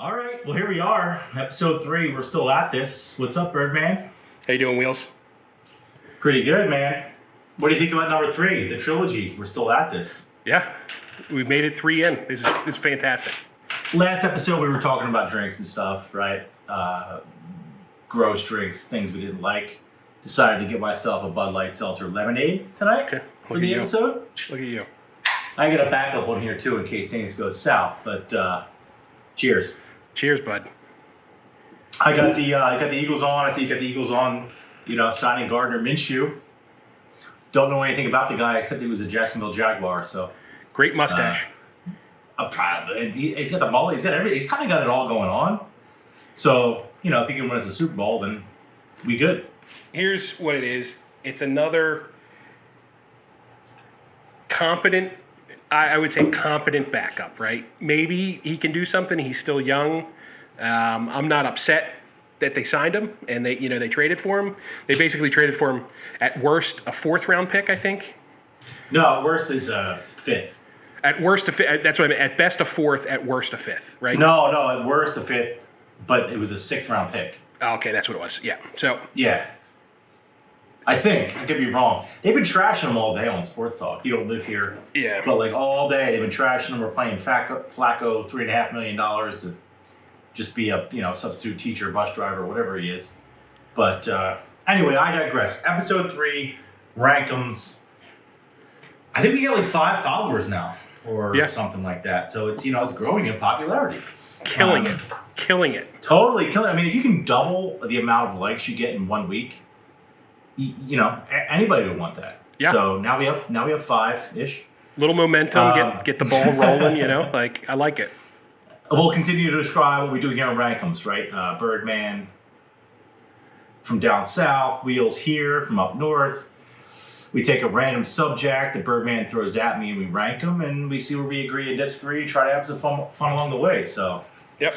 All right, well, here we are, episode 3. We're still at this. What's up, Birdman? How you doing, Wheels? Pretty good, man. What do you think about number 3, the trilogy? We're still at this. Yeah, we made it 3 in. This is fantastic. Last episode, we were talking about drinks and stuff, right? Gross drinks, things we didn't like. Decided to get myself a Bud Light Seltzer Lemonade tonight for the episode. Look at you. I got a backup one here, too, in case things go south, but cheers. Cheers, bud. I got the Eagles on. I see you got the Eagles on, signing Gardner Minshew. Don't know anything about the guy except he was a Jacksonville Jaguar, so. Great mustache. He's got the mullet. He's got everything. He's kind of got it all going on. So, if he can win us a Super Bowl, then we good. Here's what it is. It's another competent, I would say competent backup, right? Maybe he can do something. He's still young. I'm not upset that they signed him and they traded for him. They basically traded for him at worst a 4th round pick, I think. No, at worst is 5th. At worst a 5th. That's what I meant. At best a 4th, at worst a 5th, right? No, at worst a 5th, but it was a 6th round pick. Oh, okay, that's what it was. Yeah. So. Yeah. I think. I could be wrong. They've been trashing him all day on Sports Talk. You don't live here. Yeah. But all day they've been trashing him. We're playing Flacco $3.5 million to just be a substitute teacher, bus driver, whatever he is. But anyway, I digress. Episode 3, RankEmz. I think we get 5 followers now, or something like that. So it's it's growing in popularity. Killing it. Totally killing it. I mean, if you can double the amount of likes you get in 1 week, anybody would want that. Yeah. So now we have 5-ish. Little momentum, get the ball rolling. I like it. We'll continue to describe what we do here on RankEmz, right? Birdman from down south, Wheels here from up north. We take a random subject that Birdman throws at me and we rank them, and we see where we agree and disagree, try to have some fun along the way. So. Yep.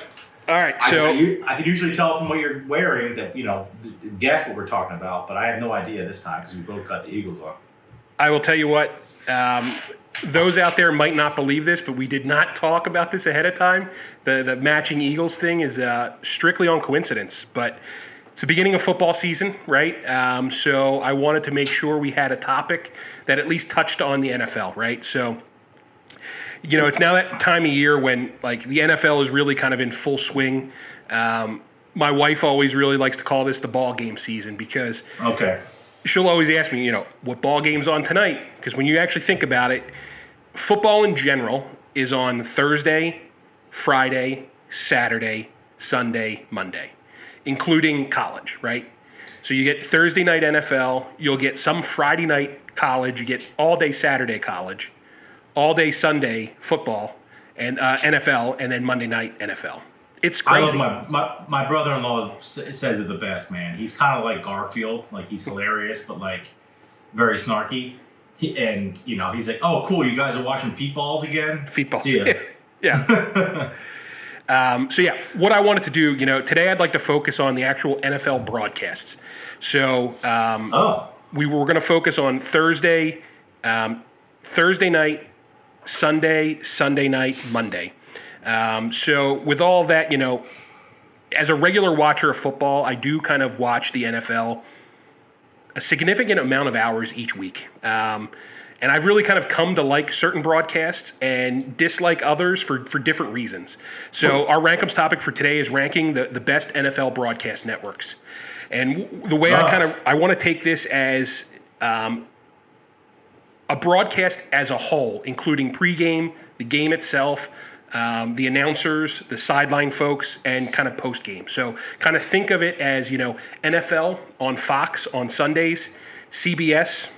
All right. So I can usually tell from what you're wearing that guess what we're talking about, but I have no idea this time because we both got the Eagles on. I will tell you what. Those out there might not believe this, but we did not talk about this ahead of time. The matching Eagles thing is strictly on coincidence, but it's the beginning of football season, right? So I wanted to make sure we had a topic that at least touched on the NFL, right? So, it's now that time of year when the NFL is really kind of in full swing. My wife always really likes to call this the ball game season because she'll always ask me, what ball game's on tonight? Because when you actually think about it, football in general is on Thursday, Friday, Saturday, Sunday, Monday, including college, right? So you get Thursday night NFL, you'll get some Friday night college, you get all day Saturday college, all day Sunday football and NFL, and then Monday night NFL. It's crazy. My brother-in-law says it the best, man. He's kind of like Garfield. He's hilarious, but very snarky. He's like, oh, cool, you guys are watching Feetballs again? Feetballs. See ya. Yeah. So what I wanted to do, today I'd like to focus on the actual NFL broadcasts. So we were going to focus on Thursday night, Sunday night, Monday. So with all that, as a regular watcher of football, I do kind of watch the NFL a significant amount of hours each week. And I've really kind of come to like certain broadcasts and dislike others for different reasons. So our RankEmz topic for today is ranking the best NFL broadcast networks. And the way I want to take this as a broadcast as a whole, including pregame, the game itself, the announcers, the sideline folks, and kind of postgame. So kind of think of it as, NFL on Fox on Sundays, CBS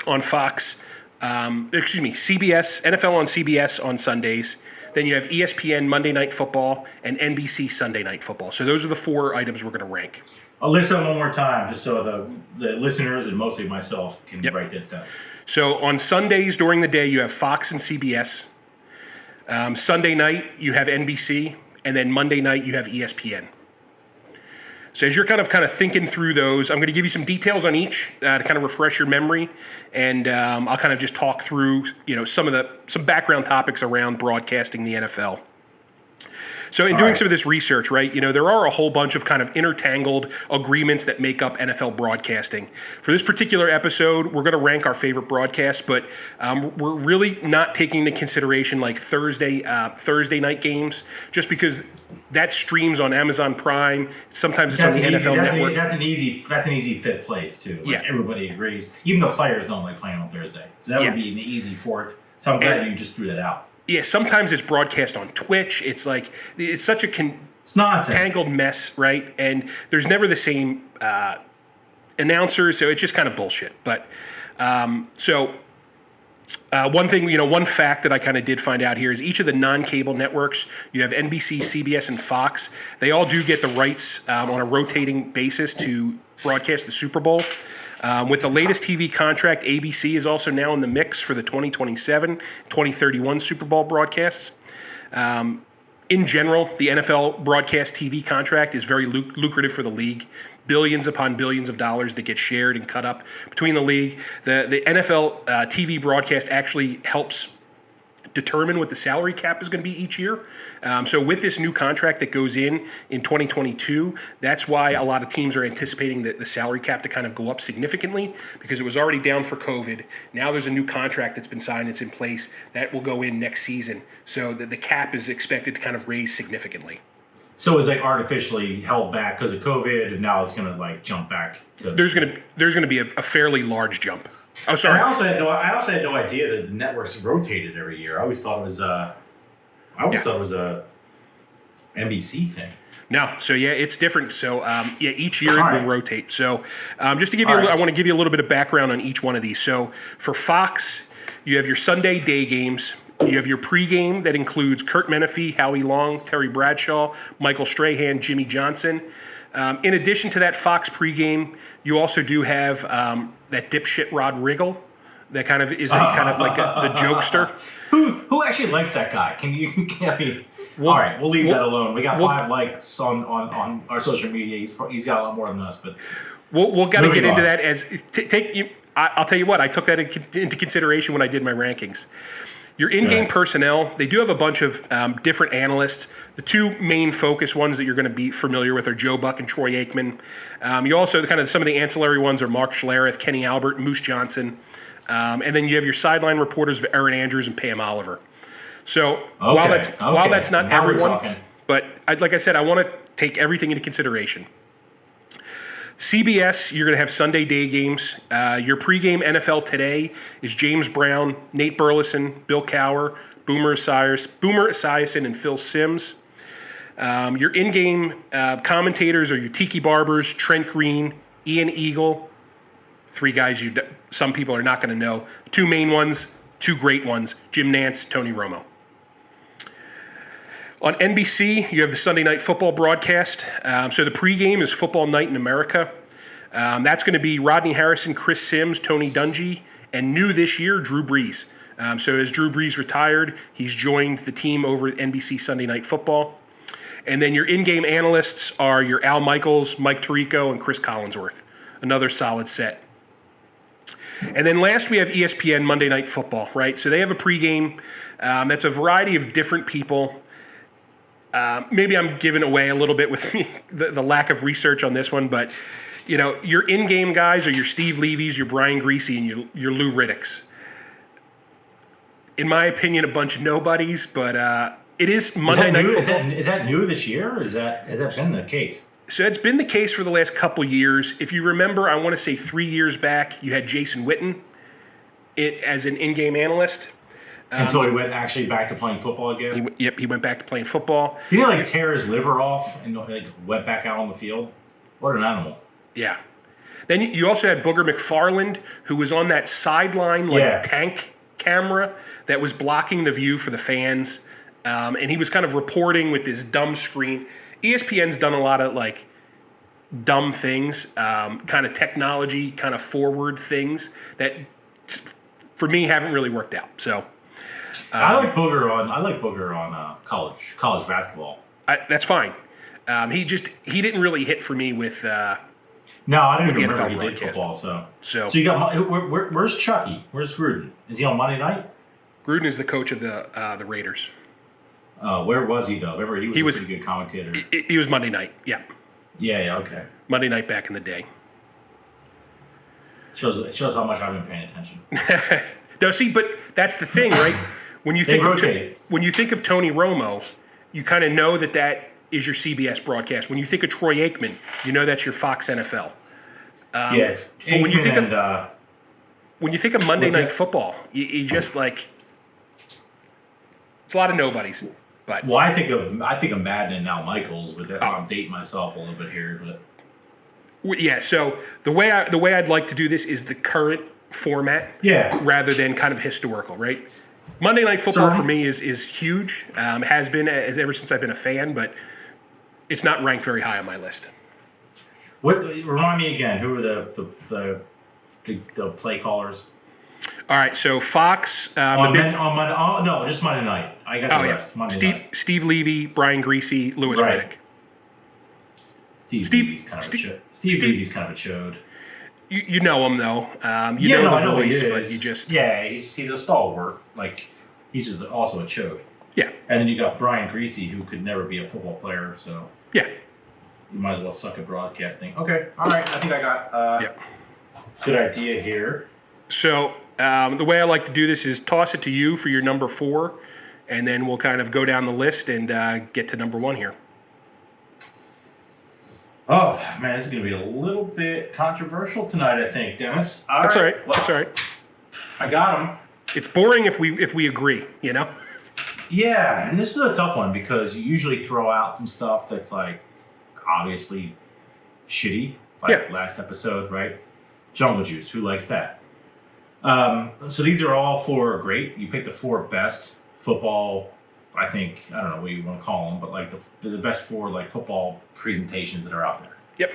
on Fox, CBS, NFL on CBS on Sundays. Then you have ESPN Monday Night Football and NBC Sunday Night Football. So those are the 4 items we're going to rank. I'll list them one more time just so the listeners and mostly myself can write this down. So on Sundays during the day, you have Fox and CBS. Sunday night, you have NBC. And then Monday night, you have ESPN. So as you're kind of thinking through those, I'm going to give you some details on each to kind of refresh your memory, and I'll kind of just talk through some background topics around broadcasting the NFL. So in doing some of this research, right, there are a whole bunch of kind of intertangled agreements that make up NFL broadcasting. For this particular episode, we're going to rank our favorite broadcasts, but we're really not taking into consideration like Thursday night games, just because that streams on Amazon Prime. Sometimes it's on the NFL Network. That's an easy fifth place too. Like everybody agrees. Even the players don't like playing on Thursday, so that would be an easy fourth. So I'm glad you just threw that out. Yeah, sometimes it's broadcast on Twitch. It's like it's such a it's nonsense. Tangled mess, right? And there's never the same announcers, so it's just kind of bullshit. But one thing, one fact that I kind of did find out here is each of the non-cable networks, you have NBC, CBS, and Fox, they all do get the rights on a rotating basis to broadcast the Super Bowl. With the latest TV contract, ABC is also now in the mix for the 2027-2031 Super Bowl broadcasts. In general, the NFL broadcast TV contract is very lucrative for the league. Billions upon billions of dollars that get shared and cut up between the league. The NFL TV broadcast actually helps determine what the salary cap is going to be each year. So with this new contract that goes in 2022, that's why a lot of teams are anticipating the salary cap to kind of go up significantly, because it was already down for COVID. Now there's a new contract that's been signed, it's in place, that will go in next season. So the cap is expected to kind of raise significantly. So it's like artificially held back because of COVID, and now it's going to like jump back. There's going to be a fairly large jump. Oh, sorry. And I also had no idea that the networks rotated every year. I always thought it was a NBC thing. No, so it's different. So each year it will rotate. So just to give you, I want to give you a little bit of background on each one of these. So for Fox, you have your Sunday day games. You have your pregame that includes Kurt Menefee, Howie Long, Terry Bradshaw, Michael Strahan, Jimmy Johnson. In addition to that Fox pregame, you also do have that dipshit Rod Riggle, that kind of is kind of like the jokester. Who actually likes that guy? All right, we'll leave that alone. We got 5 likes on our social media. He's got a lot more than us, but we'll got to get into that. I'll tell you what, I took that into consideration when I did my rankings. Your in-game personnel, they do have a bunch of different analysts. The two main focus ones that you're going to be familiar with are Joe Buck and Troy Aikman. You also, kind of some of the ancillary ones are Mark Schlereth, Kenny Albert, Moose Johnson. And then you have your sideline reporters of Aaron Andrews and Pam Oliver. So while that's not now everyone, but like I said, I want to take everything into consideration. CBS, you're going to have Sunday day games. Your pregame NFL Today is James Brown, Nate Burleson, Bill Cowher, Boomer Esiason, and Phil Simms. Your in-game commentators are your Tiki Barbers, Trent Green, Ian Eagle, 3 guys some people are not going to know. 2 main ones, 2 great ones, Jim Nantz, Tony Romo. On NBC, you have the Sunday Night Football broadcast. So the pregame is Football Night in America. That's going to be Rodney Harrison, Chris Sims, Tony Dungy, and new this year, Drew Brees. So as Drew Brees retired, he's joined the team over at NBC Sunday Night Football. And then your in-game analysts are your Al Michaels, Mike Tirico, and Chris Collinsworth. Another solid set. And then last we have ESPN Monday Night Football, right? So they have a pregame that's a variety of different people. Maybe I'm giving away a little bit with the lack of research on this one, but your in-game guys are your Steve Levy's, your Brian Greasy, and your Lou Riddicks. In my opinion, a bunch of nobodies, but it is Monday Night Football. Is that new this year, or has that been the case? So it's been the case for the last couple years. If you remember, I want to say 3 years back, you had Jason Witten as an in-game analyst. And so he went actually back to playing football again? He went back to playing football. Did he tear his liver off and went back out on the field? What an animal. Yeah. Then you also had Booger McFarland, who was on that sideline tank camera that was blocking the view for the fans. And he was kind of reporting with this dumb screen. ESPN's done a lot of dumb things, kind of technology, kind of forward things that for me haven't really worked out. So I like Booger on college basketball. That's fine. He didn't really hit for me with. No, I don't even remember he did football. So you got where's Chucky? Where's Gruden? Is he on Monday night? Gruden is the coach of the Raiders. Where was he though? Remember, he was a pretty good commentator. He was Monday night. Yeah. Yeah. Okay. Monday night back in the day. It shows how much I've been paying attention. No, see, but that's the thing, right? When you think of Tony Romo, you kind of know that is your CBS broadcast. When you think of Troy Aikman, you know that's your Fox NFL. Yeah. But when you think of Monday Night Football, you just like it's a lot of nobodies. But well, I think of Madden and now Michaels. But I'm dating myself a little bit here, but yeah. So the way I'd like to do this is the current format, rather than kind of historical, right? Monday Night Football for me is huge. Has been ever since I've been a fan, but it's not ranked very high on my list. Remind me again, who are the play callers? All right, so Fox. Just Monday night. I got the rest. Monday night. Steve Levy, Brian Greasy, Lewis Riddick. Steve Levy's kind of a chode. You know him though. You know the voice, but you just he's a stalwart. Like he's just also a chode. Yeah. And then you got Brian Greasy, who could never be a football player, so yeah, you might as well suck at broadcasting. Okay, all right. I think I got good idea here. So the way I like to do this is toss it to you for your number 4, and then we'll kind of go down the list and get to number 1 here. Oh man, this is gonna be a little bit controversial tonight, I think, Dennis. That's all right. That's all right. I got him. It's boring if we agree, you know. Yeah, and this is a tough one because you usually throw out some stuff that's like obviously shitty, like last episode, right? Jungle Juice, who likes that? So these are all 4 great. You pick the 4 best football. I think, I don't know what you want to call them, but like the best 4 like football presentations that are out there. Yep.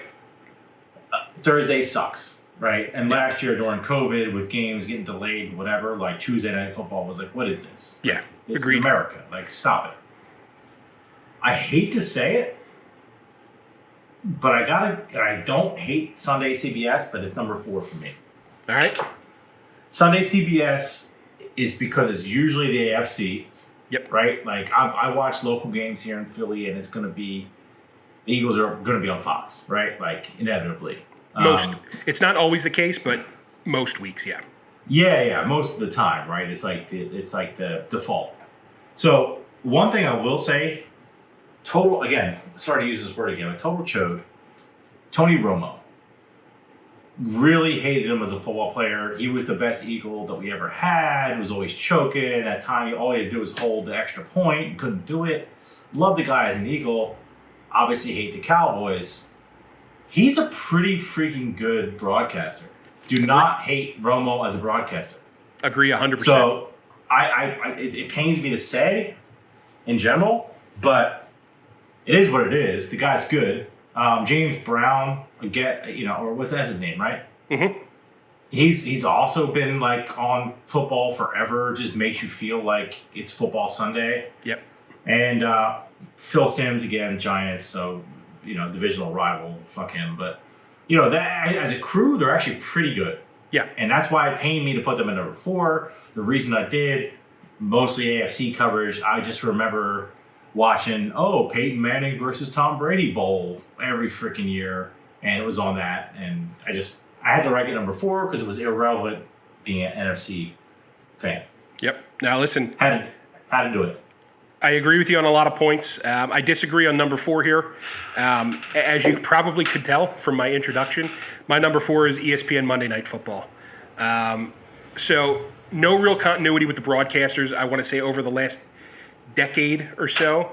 Thursday sucks, right? And last year during COVID with games getting delayed, whatever, like Tuesday Night Football was like, what is this? Yeah, this agreed. is America. Like, stop it. I hate to say it, but I don't hate Sunday CBS, but it's number 4 for me. All right. Sunday CBS is because it's usually the AFC. Yep. Right? Like, I watch local games here in Philly, and it's going to be, the Eagles are going to be on Fox, right? Like, inevitably. It's not always the case, but most weeks, yeah. Yeah, most of the time, right? It's like the default. So, one thing I will say, again, sorry to use this word again, but total chode, Tony Romo. Really hated him as a football player. He was the best Eagle that we ever had. He was always choking. At that time, all he had to do was hold the extra point. Couldn't do it. Love the guy as an Eagle. Obviously hate the Cowboys. He's a pretty freaking good broadcaster. Do not hate Romo as a broadcaster. Agree 100%. So it pains me to say in general, but it is what it is. The guy's good. James Brown, again, or what's that his name, right? Mm-hmm. He's also been like on football forever. Just makes you feel like it's football Sunday. Yep. And Phil Simms again, Giants. So divisional rival. Fuck him. But that as a crew, they're actually pretty good. Yeah. And that's why it pained me to put them at number 4. The reason I did, mostly AFC coverage. I just remember watching, Peyton Manning versus Tom Brady Bowl every freaking year, and it was on that, and I had to rank it number 4 because it was irrelevant being an NFC fan. Yep. Now listen, had to do it. I agree with you on a lot of points. I disagree on number 4 here. As you probably could tell from my introduction, my number 4 is ESPN Monday Night Football. So no real continuity with the broadcasters, I want to say, over the last decade or so.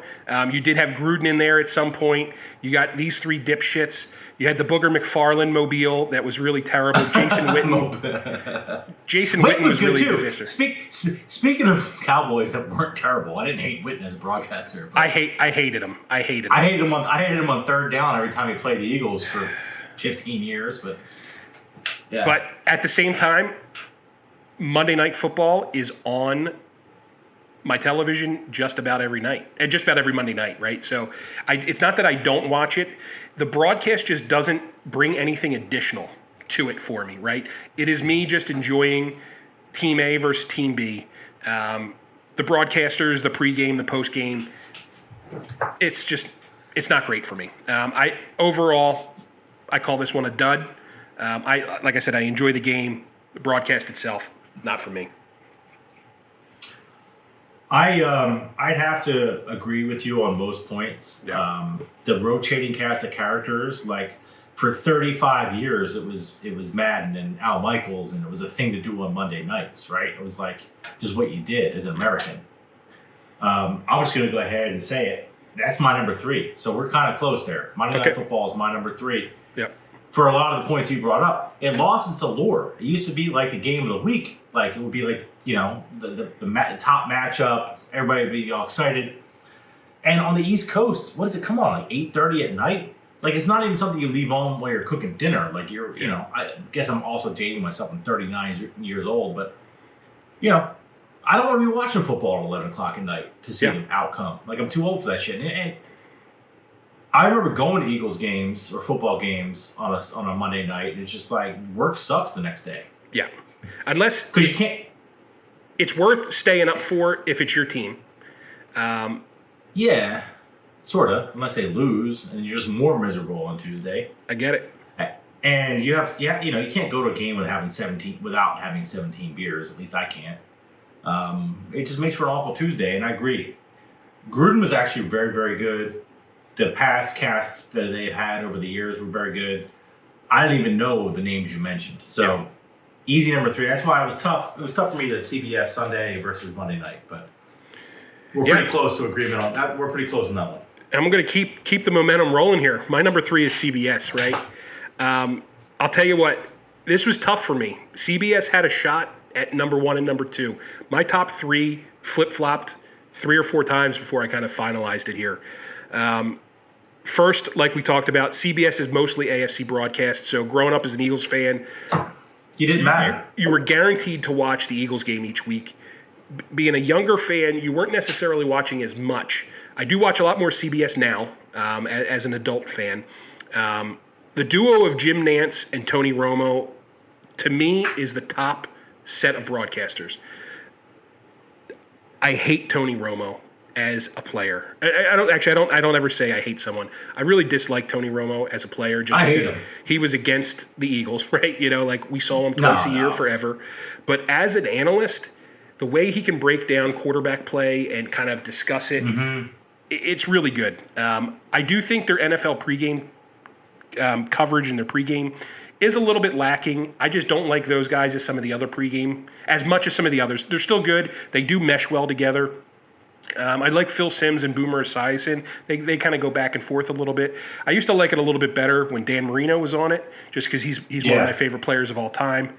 You did have Gruden in there at some point. You got these 3 dipshits. You had the Booger McFarland mobile that was really terrible. Jason Witten. Jason Witten was really a disaster. Speaking of Cowboys that weren't terrible, I didn't hate Witten as a broadcaster. I hated him. I hated him on third down every time he played the Eagles for 15 years. But yeah. But at the same time, Monday Night Football is on my television just about every night, and just about every Monday night, right? So it's not that I don't watch it. The broadcast just doesn't bring anything additional to it for me, right? It is me just enjoying Team A versus Team B. the broadcasters, the pregame, the postgame, it's not great for me. Overall, I call this one a dud. Like I said, I enjoy the game. The broadcast itself, not for me. I'd have to agree with you on most points. Yeah. The rotating cast of characters, like for 35 years, it was Madden and Al Michaels, and it was a thing to do on Monday nights, right? It was like just what you did as an American. I'm just going to go ahead and say it. That's my number 3. So we're kind of close there. Monday Night Football is my number 3. Yep. For a lot of the points you brought up, it lost its allure. It used to be like the game of the week. Like it would be like, the top matchup. Everybody would be all excited. And on the East Coast, what does it come on? Like 8:30 at night? Like it's not even something you leave on while you're cooking dinner. Like I guess I'm also dating myself. I'm 39 years old, but I don't want to be watching football at 11 o'clock at night to see the outcome. Like I'm too old for that shit. And I remember going to Eagles games or football games on a Monday night, and it's just like work sucks the next day. Yeah, because you can't. It's worth staying up for if it's your team. Yeah, sort of. Unless they lose, and you're just more miserable on Tuesday. I get it. And you can't go to a game without having 17 beers. At least I can't. It just makes for an awful Tuesday, and I agree. Gruden was actually very, very good. The past casts that they've had over the years were very good. I didn't even know the names you mentioned. So, easy number 3. That's why it was tough. It was tough for me to CBS Sunday versus Monday night. But we're pretty close to agreement on that. We're pretty close on that one. I'm going to keep the momentum rolling here. My number 3 is CBS, right? I'll tell you what. This was tough for me. CBS had a shot at number 1 and number 2. My top 3 flip-flopped 3 or 4 times before I kind of finalized it here. First, like we talked about, CBS is mostly AFC broadcast. So growing up as an Eagles fan, you didn't matter. You were guaranteed to watch the Eagles game each week. Being a younger fan, you weren't necessarily watching as much. I do watch a lot more CBS now as an adult fan. The duo of Jim Nantz and Tony Romo, to me, is the top set of broadcasters. I hate Tony Romo as a player. I don't ever say I hate someone. I really dislike Tony Romo as a player just because he was against the Eagles, right? Like we saw him twice a year forever. But as an analyst, the way he can break down quarterback play and kind of discuss it, it's really good. I do think their NFL pregame coverage and their pregame is a little bit lacking. I just don't like those guys as some of the other pregame, as much as some of the others. They're still good. They do mesh well together. I like Phil Simms and Boomer Esiason. They kind of go back and forth a little bit. I used to like it a little bit better when Dan Marino was on it, just because he's one of my favorite players of all time.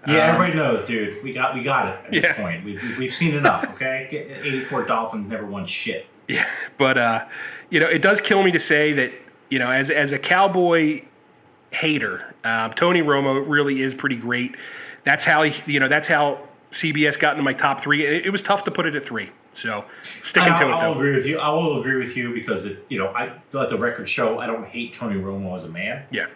Yeah, everybody knows, dude. We got it at this point. We've seen enough, okay? 84 Dolphins never won shit. Yeah, but it does kill me to say that as a Cowboy hater, Tony Romo really is pretty great. That's how that's how CBS got into my top 3. It was tough to put it at 3. So sticking to it though. I'll agree with you. I will agree with you because it's I let the record show I don't hate Tony Romo as a man. Yeah.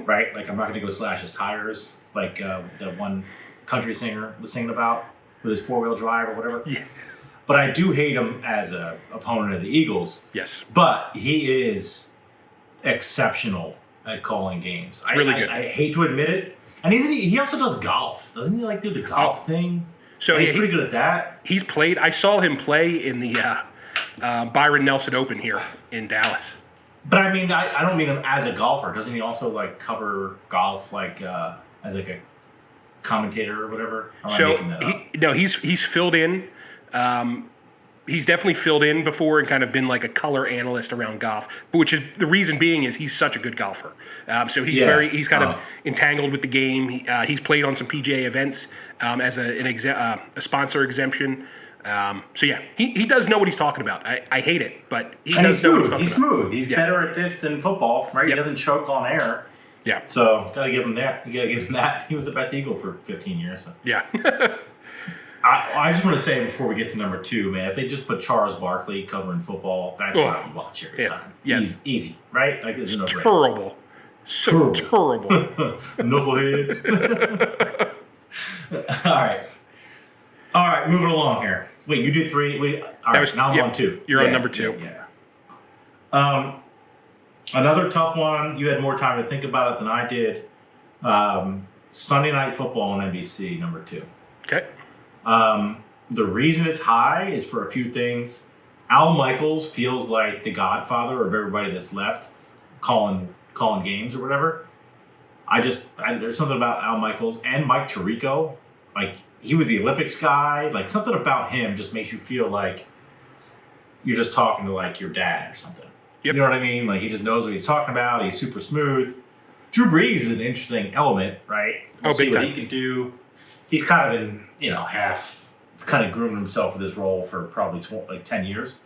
Right? Like I'm not going to go slash his tires like the one country singer was singing about with his 4-wheel drive or whatever. Yeah. But I do hate him as a opponent of the Eagles. Yes. But he is exceptional at calling games. It's really good. I hate to admit it. And he also does golf. Doesn't he do the golf thing? So he's pretty good at that. He's played. I saw him play in the Byron Nelson Open here in Dallas. But I mean, I don't mean him as a golfer. Doesn't he also cover golf as a commentator or whatever? He's filled in. He's definitely filled in before and kind of been like a color analyst around golf, which is the reason being is he's such a good golfer. So he's kind of entangled with the game. He's played on some PGA events as a sponsor exemption. He does know what he's talking about. I hate it, but he does know what he's talking about. He's smooth. He's better at this than football, right? He doesn't choke on air. Yeah. So gotta give him that. You gotta give him that. He was the best Eagle for 15 years. So. Yeah. I just want to say before we get to number 2, man, if they just put Charles Barkley covering football, that's what I would watch every time. Yes. Easy, right? Like it's terrible. So terrible. Knucklehead. All right. All right, moving along here. Wait, you did 3. Wait, all right, now I'm on 2. You're on number 2. Yeah. Another tough one. You had more time to think about it than I did. Sunday Night Football on NBC, number 2. Okay. The reason it's high is for a few things. Al Michaels feels like the godfather of everybody that's left, calling games or whatever. There's something about Al Michaels and Mike Tirico. Like, he was the Olympics guy. Like, something about him just makes you feel like you're just talking to, like, your dad or something. Yep. You know what I mean? Like, he just knows what he's talking about. He's super smooth. Drew Brees is an interesting element, right? We'll see what he can do. He's kind of been, half kind of grooming himself for this role for probably 10 years.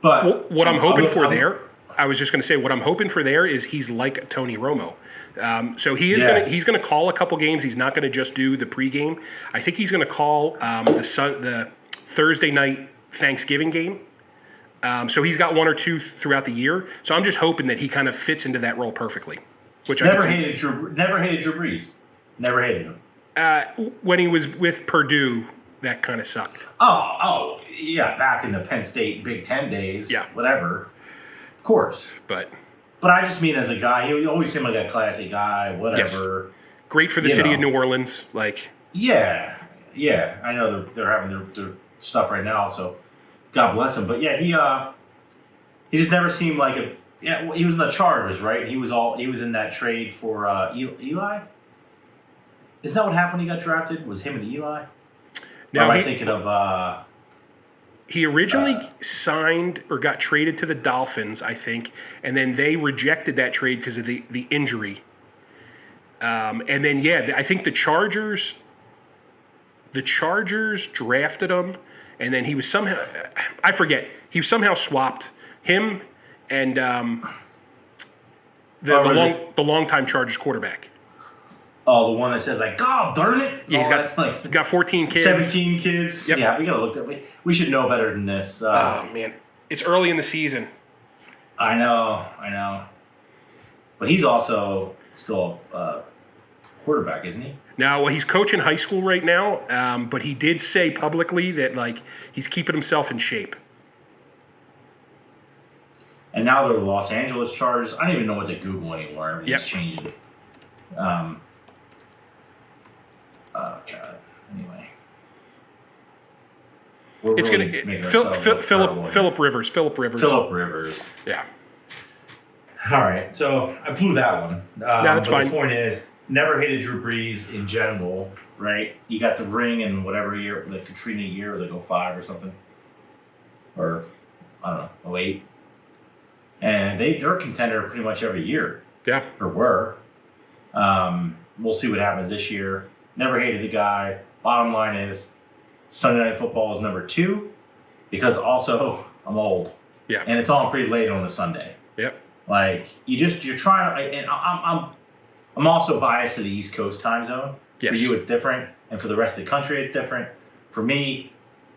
But what I'm hoping for there, I was just going to say, what I'm hoping for there is he's like Tony Romo. So he's going to call a couple games. He's not going to just do the pregame. I think he's going to call the Thursday night Thanksgiving game. So he's got 1 or 2 throughout the year. So I'm just hoping that he kind of fits into that role perfectly. Which never hated Drew Brees. Never hated him. When he was with Purdue, that kind of sucked. Oh, yeah, back in the Penn State Big Ten days. Yeah. Whatever. Of course. But I just mean as a guy, he always seemed like a classy guy, whatever. Yes. Great for the city of New Orleans. Yeah. I know they're having their stuff right now, so God bless him. But yeah, he just never seemed like a... Yeah, he was in the Chargers, right? He was in that trade for Eli? Isn't that what happened when he got drafted? Was him and Eli? Now, am I thinking of... he originally signed or got traded to the Dolphins, I think, and then they rejected that trade because of the injury. And then, I think the Chargers drafted him, and then he was somehow... I forget. He was somehow swapped. Him and the longtime Chargers quarterback. Oh, the one that says like, God darn it! Yeah, he's got 14 kids. 17 kids. Yep. Yeah, we gotta look at. We should know better than this. Oh man, it's early in the season. I know. But he's also still a quarterback, isn't he? Now, well, he's coaching high school right now, but he did say publicly that he's keeping himself in shape. And now they're the Los Angeles Chargers. I don't even know what to Google anymore. Everything's changing. Oh God. Anyway, It's really going to Philip Rivers. Philip Rivers. Yeah. All right, so I blew that one. That's fine. The point is, never hated Drew Brees in general, right? He got the ring in whatever year, the Katrina year, was like 05 or something, or I don't know, 08. And they're a contender pretty much every year. Yeah. Or were. We'll see what happens this year. Never hated the guy. Bottom line is, Sunday Night Football is number 2, because also I'm old. Yeah. And it's on pretty late on a Sunday. Yep. Like you're trying to, and I'm also biased to the East Coast time zone. Yes. For you, it's different, and for the rest of the country, it's different. For me,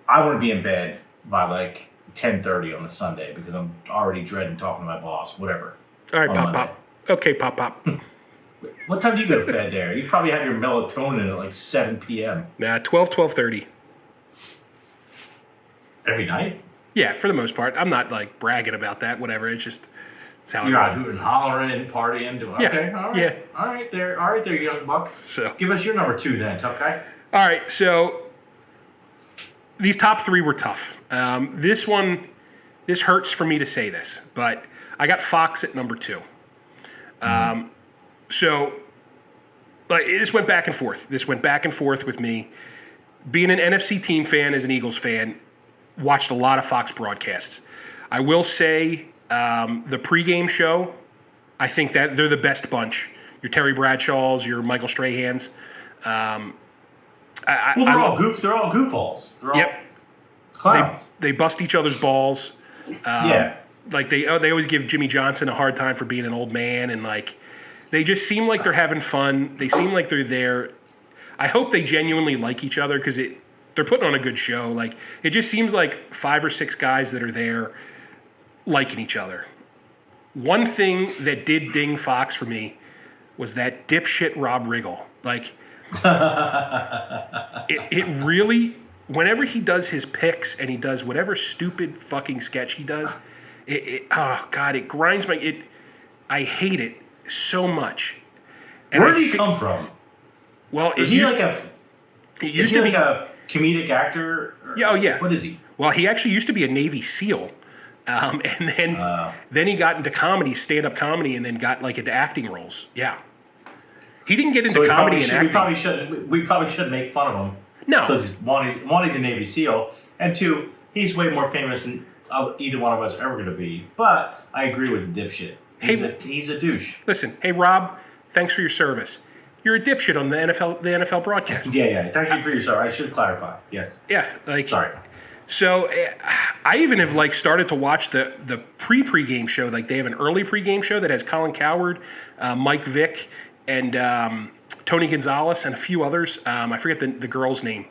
I want to be in bed by 10:30 on a Sunday because I'm already dreading talking to my boss. Whatever. All right, pop. Okay, pop. What time do you go to bed there? You probably have your melatonin at 7 p.m. Nah, 12:30. Every night? Yeah, for the most part. I'm not bragging about that. Whatever. It's just it's how you're out hooting, hollering, partying, doing. Yeah. Okay, all right, yeah. All right, there, young buck. So give us your number 2 then, tough guy. All right, so these top 3 were tough. This hurts for me to say this, but I got Fox at number 2. So this went back and forth. This went back and forth with me. Being an NFC team fan as an Eagles fan, watched a lot of Fox broadcasts. I will say the pregame show, I think that they're the best bunch. Your Terry Bradshaws, your Michael Strahans. They're all goofballs. They're all clowns. They bust each other's balls. Yeah. They always give Jimmy Johnson a hard time for being an old man, and they just seem like they're having fun. They seem like they're there. I hope they genuinely like each other because they're putting on a good show. It just seems like 5 or 6 guys that are there liking each other. One thing that did ding Fox for me was that dipshit Rob Riggle. It really whenever he does his picks and he does whatever stupid fucking sketch he does, oh God, it grinds my. I hate it so much. And Where did he come from? Well, is he like a comedic actor? Yeah, oh yeah. What is he? Well, he actually used to be a Navy SEAL, and then he got into comedy, stand-up comedy, and then got like into acting roles. Yeah, he didn't get into comedy and acting. We probably shouldn't make fun of him. No, because one, he's a Navy SEAL, and two, he's way more famous than either one of us are ever going to be. But I agree with the dipshit. He's a douche. Listen, hey Rob, thanks for your service. You're a dipshit on the NFL broadcast. Yeah. Thank you for your service. I should clarify. Yes. Yeah, like sorry. So I even have like started to watch the pregame show. Like they have an early pregame show that has Colin Cowherd, Mike Vick, and Tony Gonzalez and a few others. I forget the girl's name.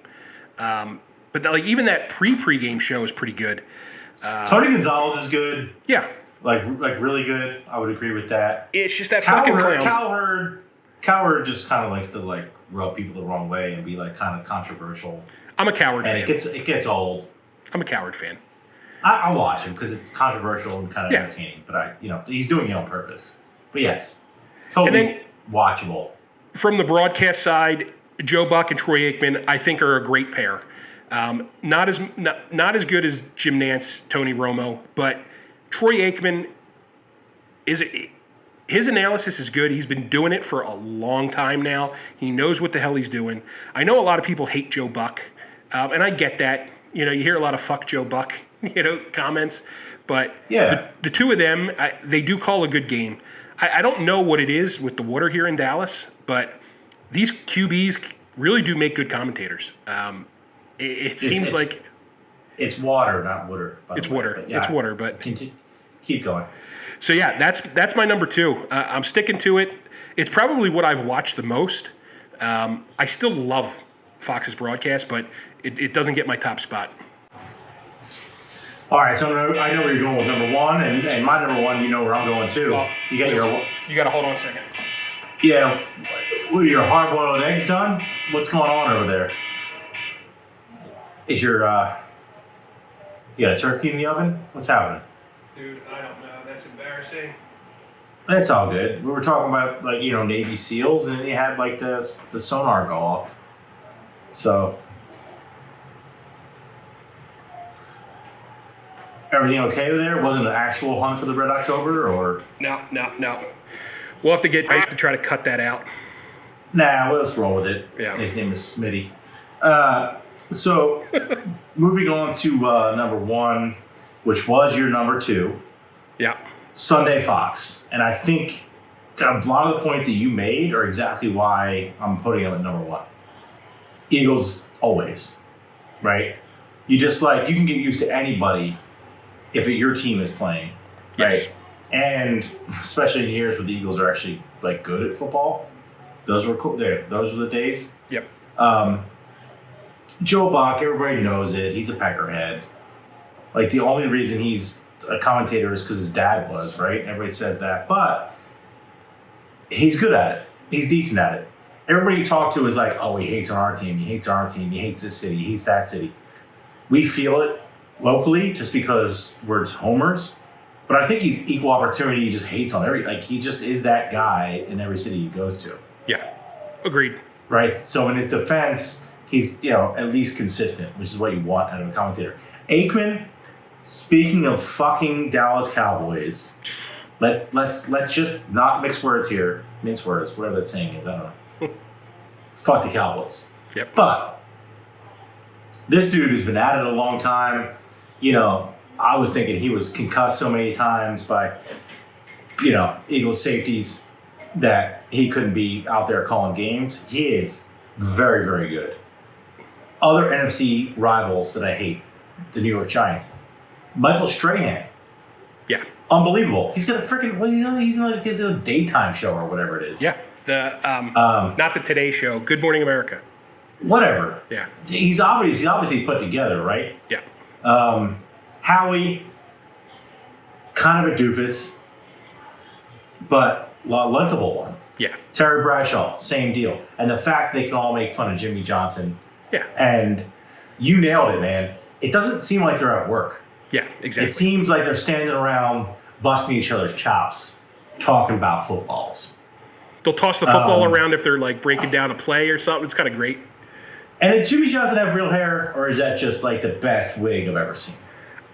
But like even that pregame show is pretty good. Tony Gonzalez is good. Yeah. Like really good. I would agree with that. It's just that fucking clown. Cowherd just kind of likes to like rub people the wrong way and be like kind of controversial. I'm a Cowherd fan. It gets old. I'm a Cowherd fan. I'll watch him because it's controversial and kind of entertaining. But he's doing it on purpose. But yes, totally watchable. From the broadcast side, Joe Buck and Troy Aikman, I think, are a great pair. Not as good as Jim Nance, Tony Romo, but Troy Aikman his analysis is good. He's been doing it for a long time now. He knows what the hell he's doing. I know a lot of people hate Joe Buck, and I get that. You hear a lot of "fuck Joe Buck," comments, but the two of them, they do call a good game. I don't know what it is with the water here in Dallas, but these QBs really do make good commentators. It seems like it's water, not water. It's water. It's water, but keep going. So yeah, that's my number two. I'm sticking to it. It's probably what I've watched the most. I still love Fox's broadcast, but it doesn't get my top spot. All right, so I know where you're going with number one, and my number one, you know where I'm going too. Well, you got to hold on a second. Yeah, were your hard-boiled eggs done? What's going on over there? Is your you got a turkey in the oven? What's happening? Dude, I don't know. That's embarrassing. That's all good. We were talking about Navy SEALs, and they had like the sonar go off. So everything okay over there? Wasn't an actual hunt for the Red October, or no. We'll have to get Mike to try to cut that out. Nah, well, let's roll with it. Yeah. His name is Smitty. So moving on to number one, which was your number two. Yeah. Sunday Fox. And I think a lot of the points that you made are exactly why I'm putting him at number one. Eagles always, right? You can get used to anybody if your team is playing, right? Yes. And especially in years where the Eagles are actually like good at football. Those were cool. Those were the days. Yep. Joe Buck, everybody knows it. He's a peckerhead. Like the only reason he's a commentator is because his dad was, right? Everybody says that, but he's good at it. He's decent at it. Everybody you talk to is like, oh, he hates on our team. He hates our team. He hates this city. He hates that city. We feel it locally just because we're homers. But I think he's equal opportunity. He just hates on he just is that guy in every city he goes to. Yeah. Agreed. Right? So in his defense, he's, at least consistent, which is what you want out of a commentator. Aikman, speaking of fucking Dallas Cowboys, let's just not mix words here. Mince words, whatever that saying is, I don't know. Fuck the Cowboys. Yep. But this dude has been at it a long time. I was thinking he was concussed so many times by, Eagles safeties that he couldn't be out there calling games. He is very, very good. Other NFC rivals that I hate, the New York Giants. Michael Strahan. Yeah. Unbelievable. He's got a freaking, he's in a daytime show or whatever it is. Yeah. The not the Today Show. Good Morning America. Whatever. Yeah. He's obviously put together, right? Yeah. Howie, kind of a doofus, but a likable one. Yeah. Terry Bradshaw, same deal. And the fact they can all make fun of Jimmy Johnson. Yeah. And you nailed it, man. It doesn't seem like they're at work. Yeah, exactly. It seems like they're standing around busting each other's chops, talking about footballs. They'll toss the football around if they're like breaking down a play or something. It's kind of great. And does Jimmy Johnson have real hair, or is that just like the best wig I've ever seen?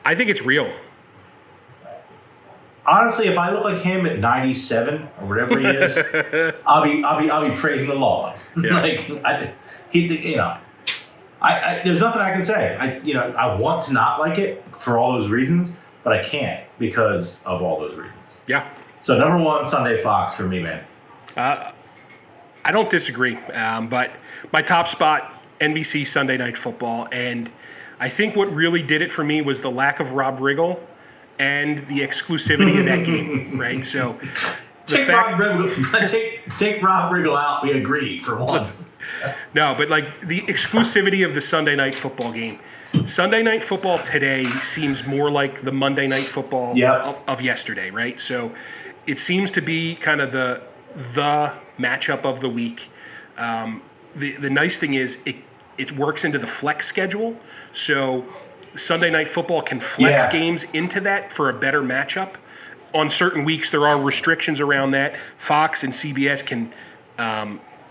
I think it's real. Honestly, if I look like him at 97 or whatever he is, I'll be praising the Lord. Yeah. There's nothing I can say. I want to not like it for all those reasons, but I can't because of all those reasons. Yeah. So number one, Sunday Fox for me, man. I don't disagree, but my top spot, NBC Sunday Night Football, and I think what really did it for me was the lack of Rob Riggle and the exclusivity of that game, right? So take Rob Riggle out. We agree for once. No, but like the exclusivity of the Sunday Night Football game. Sunday Night Football today seems more like the Monday Night Football of yesterday, right? So it seems to be kind of the matchup of the week. The nice thing is it works into the flex schedule, so Sunday Night Football can flex games into that for a better matchup. On certain weeks, there are restrictions around that. Fox and CBS can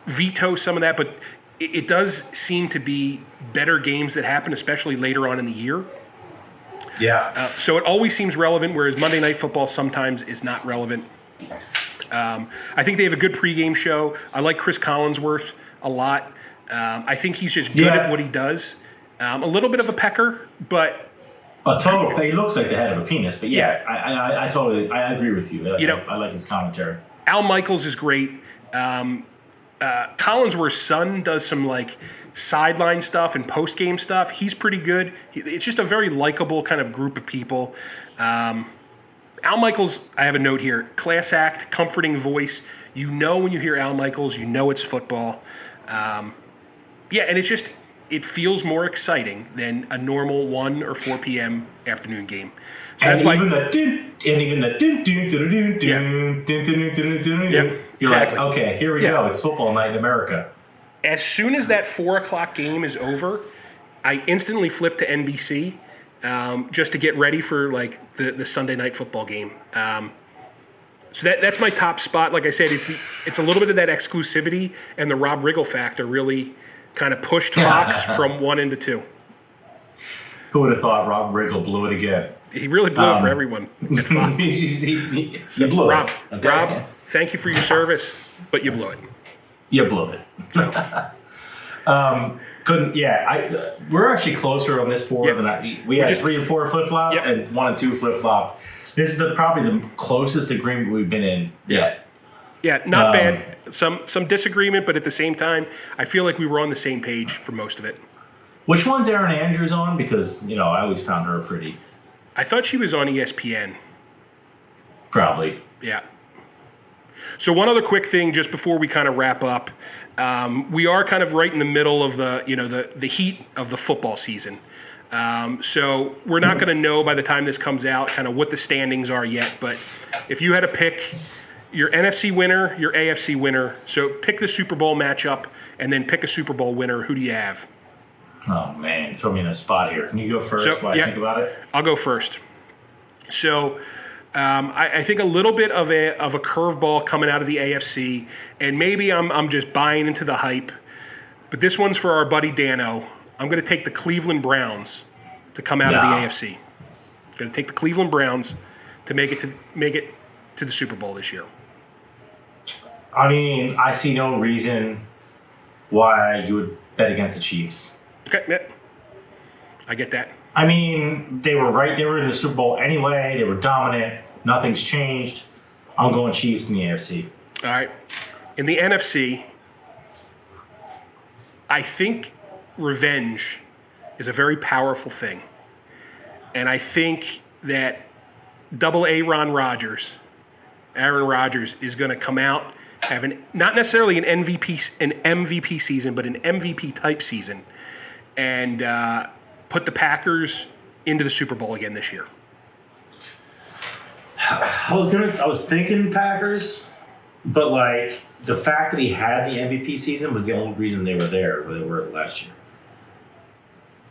veto some of that, but it does seem to be better games that happen, especially later on in the year. Yeah. So it always seems relevant, whereas Monday Night Football sometimes is not relevant. I think they have a good pregame show. I like Chris Collinsworth a lot. I think he's just good at what he does. A little bit of a pecker, but a total. He looks like the head of a penis, but I totally agree with you. I like his commentary. Al Michaels is great. Collinsworth's son does some like sideline stuff and post game stuff. He's pretty good. It's just a very likable kind of group of people. Al Michaels, I have a note here. Class act, comforting voice. You know when you hear Al Michaels, you know it's football. And it feels more exciting than a normal 1 or 4 p.m. afternoon game. So and that's why. Even the you're exactly. like, okay, here we go. It's football night in America. As soon as that 4 o'clock game is over, I instantly flip to NBC just to get ready for like the Sunday Night Football game. So that's my top spot. Like I said, it's a little bit of that exclusivity and the Rob Riggle factor really kind of pushed Fox from 1 into 2. Who would have thought Rob Riggle blew it again? He really blew it for everyone at Fox. You blew Rob, it. Okay? Rob, thank you for your service, but you blew it. You blew it. We're actually closer on this 4 than we had 3 and 4 flip flop and 1 and 2 flip flop. This is probably the closest agreement we've been in yet. Yeah, not bad. Some disagreement, but at the same time, I feel like we were on the same page for most of it. Which one's Erin Andrews on? Because I always found her pretty. I thought she was on ESPN. Probably. Yeah. So one other quick thing, just before we kind of wrap up, we are kind of right in the middle of the heat of the football season. So we're not going to know by the time this comes out kind of what the standings are yet. But if you had to pick your NFC winner, your AFC winner, so pick the Super Bowl matchup and then pick a Super Bowl winner. Who do you have? Oh man, throw me in a spot here. Can you go first while I think about it? I'll go first. So I think a little bit of a curveball coming out of the AFC, and maybe I'm just buying into the hype, but this one's for our buddy Dano. I'm going to take the Cleveland Browns to come out of the AFC. I'm going to take the Cleveland Browns to make it to the Super Bowl this year. I mean, I see no reason why you would bet against the Chiefs. Okay, yeah. I get that. I mean, they were right. They were in the Super Bowl anyway. They were dominant. Nothing's changed. I'm going Chiefs in the AFC. All right. In the NFC, I think revenge is a very powerful thing. And I think that Aaron Rodgers is going to come out having not necessarily an MVP season, but an MVP type season, and put the Packers into the Super Bowl again this year. I was thinking Packers, but like the fact that he had the MVP season was the only reason they were there where they were last year.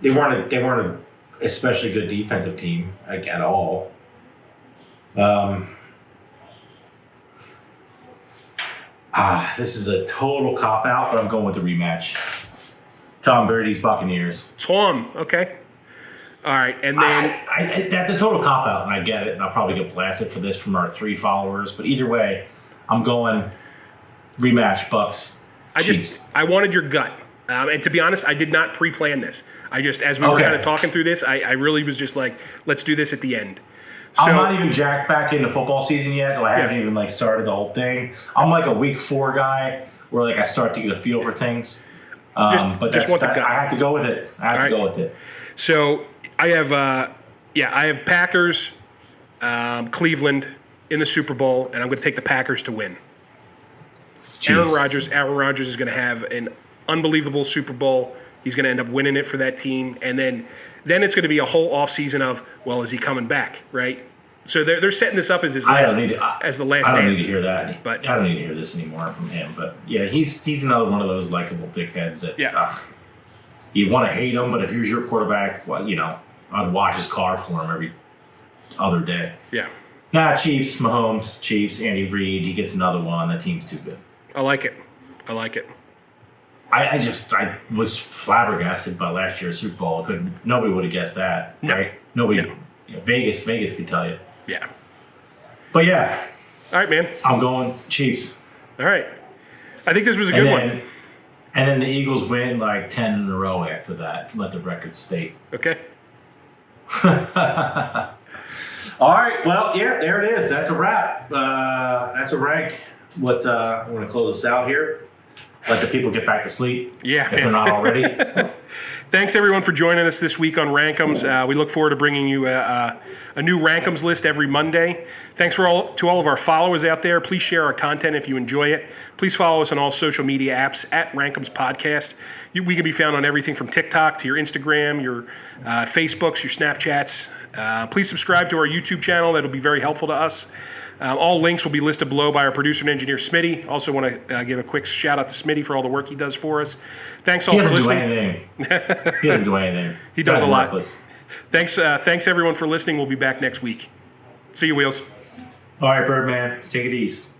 they weren't an especially good defensive team like at all. This is a total cop out, but I'm going with the rematch. Tom Brady's Buccaneers. Tom, okay. All right, and then that's a total cop out, and I get it, and I'll probably get blasted for this from our 3 followers. But either way, I'm going rematch Bucks. I wanted your gut, and to be honest, I did not pre-plan this. I just, as we were kind of talking through this, I really was just like, let's do this at the end. So, I'm not even jacked back into football season yet, so I haven't even like started the whole thing. I'm like a week 4 guy, where like I start to get a feel for things. But just want the gut. I have to go with it. I have to go with it. So I have Packers, Cleveland in the Super Bowl, and I'm going to take the Packers to win. Aaron Rodgers is going to have an unbelievable Super Bowl. He's going to end up winning it for that team, and then it's going to be a whole offseason of, well, is he coming back, right? So they're setting this up as his last, as the last dance. I don't need to hear that. But I don't need to hear this anymore from him. But yeah, he's another one of those likable dickheads that you want to hate him, but if he was your quarterback, well, I'd watch his car for him every other day. Yeah. Nah, Chiefs, Mahomes, Chiefs, Andy Reid. He gets another one. That team's too good. I like it. I was flabbergasted by last year's Super Bowl. Nobody would have guessed that, right? Nobody. No. Vegas could tell you. Yeah. But yeah. All right, man. I'm going Chiefs. All right. I think this was a good one. And then the Eagles win like 10 in a row after that. Let the record state. Okay. All right. Well, yeah, there it is. That's a wrap. That's a rank. I'm going to close this out here. Let the people get back to sleep. Yeah. If they're not already. Thanks, everyone, for joining us this week on RankEmz. We look forward to bringing you a new RankEmz list every Monday. Thanks to all of our followers out there. Please share our content if you enjoy it. Please follow us on all social media apps at RankEmz Podcast. We can be found on everything from TikTok to your Instagram, your Facebooks, your Snapchats. Please subscribe to our YouTube channel. That'll be very helpful to us. All links will be listed below by our producer and engineer, Smitty. Also want to give a quick shout out to Smitty for all the work he does for us. Thanks all for listening. He doesn't do anything. He does a lot. Thanks everyone for listening. We'll be back next week. See you, Wheels. All right, Birdman. Take it easy.